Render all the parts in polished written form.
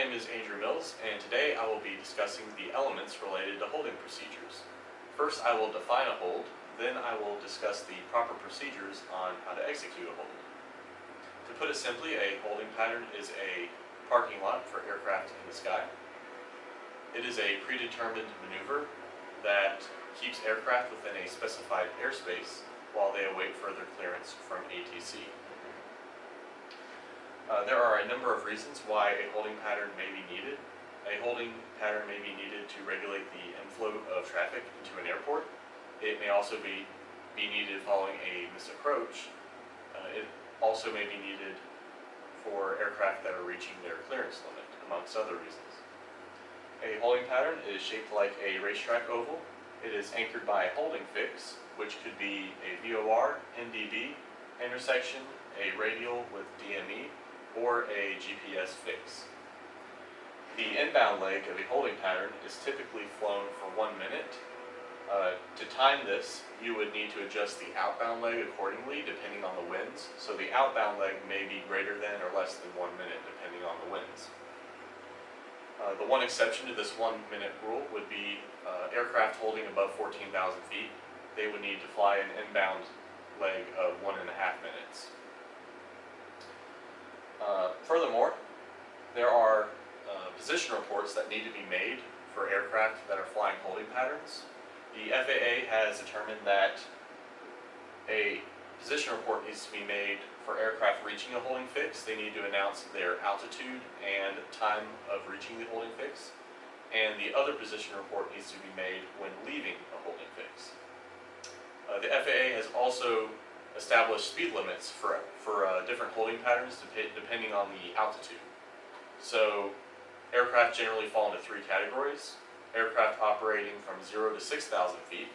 name is Andrew Mills, and today I will be discussing the elements related to holding procedures. First, I will define a hold, then I will discuss the proper procedures on how to execute a hold. To put it simply, a holding pattern is a parking lot for aircraft in the sky. It is a predetermined maneuver that keeps aircraft within a specified airspace while they await further clearance from ATC. There are a number of reasons why a holding pattern may be needed. A holding pattern may be needed to regulate the inflow of traffic into an airport. It may also be needed following a misapproach. It also may be needed for aircraft that are reaching their clearance limit, amongst other reasons. A holding pattern is shaped like a racetrack oval. It is anchored by a holding fix, which could be a VOR, NDB, intersection, a radial with DME, or a GPS fix. The inbound leg of a holding pattern is typically flown for 1 minute. To time this, you would need to adjust the outbound leg accordingly depending on the winds, so the outbound leg may be greater than or less than 1 minute depending on the winds. The one exception to this 1 minute rule would be aircraft holding above 14,000 feet. They would need to fly an inbound leg of 1.5 minutes. Furthermore, there are position reports that need to be made for aircraft that are flying holding patterns. The FAA has determined that a position report needs to be made for aircraft reaching a holding fix. They need to announce their altitude and time of reaching the holding fix. And the other position report needs to be made when leaving a holding fix. The FAA has also established speed limits for different holding patterns depending on the altitude. So aircraft generally fall into 3 categories. Aircraft operating from 0 to 6,000 feet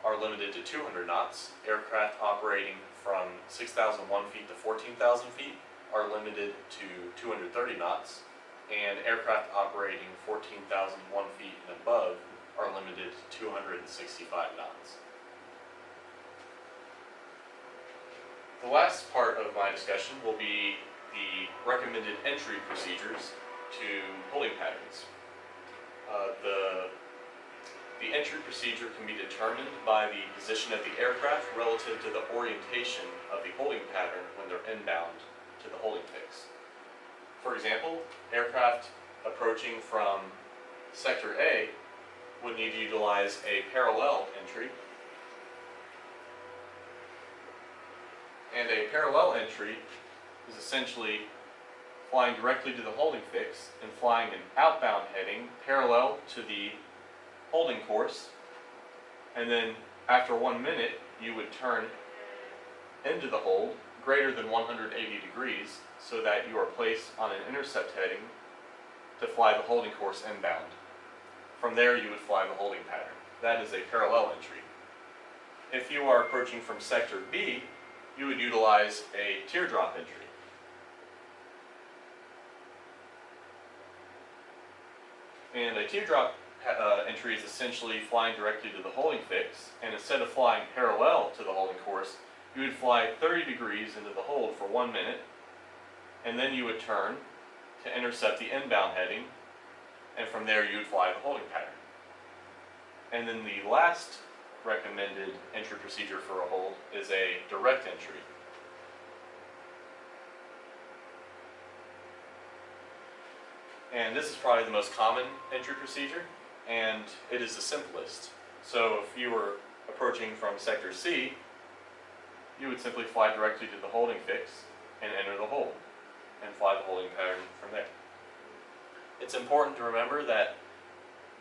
are limited to 200 knots. Aircraft operating from 6,001 feet to 14,000 feet are limited to 230 knots. And aircraft operating 14,001 feet and above are limited to 265 knots. The last part of my discussion will be the recommended entry procedures to holding patterns. The entry procedure can be determined by the position of the aircraft relative to the orientation of the holding pattern when they're inbound to the holding fix. For example, aircraft approaching from Sector A would need to utilize a parallel entry. And a parallel entry is essentially flying directly to the holding fix and flying an outbound heading parallel to the holding course, and then after 1 minute you would turn into the hold greater than 180 degrees so that you are placed on an intercept heading to fly the holding course inbound. From there you would fly the holding pattern. That is a parallel entry. If you are approaching from Sector B, you would utilize a teardrop entry. And a teardrop entry is essentially flying directly to the holding fix, and instead of flying parallel to the holding course, you would fly 30 degrees into the hold for 1 minute, and then you would turn to intercept the inbound heading, and from there you would fly the holding pattern. And then the last recommended entry procedure for a hold is a direct entry. And this is probably the most common entry procedure, and it is the simplest. So if you were approaching from Sector C, you would simply fly directly to the holding fix and enter the hold, and fly the holding pattern from there. It's important to remember that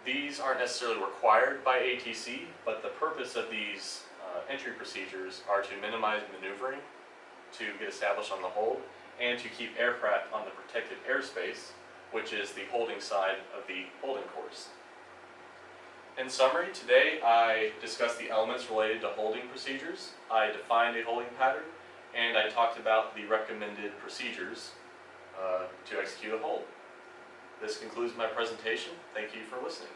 these aren't necessarily required by ATC, but the purpose of these entry procedures are to minimize maneuvering, to get established on the hold, and to keep aircraft on the protected airspace, which is the holding side of the holding course. In summary, today I discussed the elements related to holding procedures. I defined a holding pattern, and I talked about the recommended procedures to execute a hold. This concludes my presentation. Thank you for listening.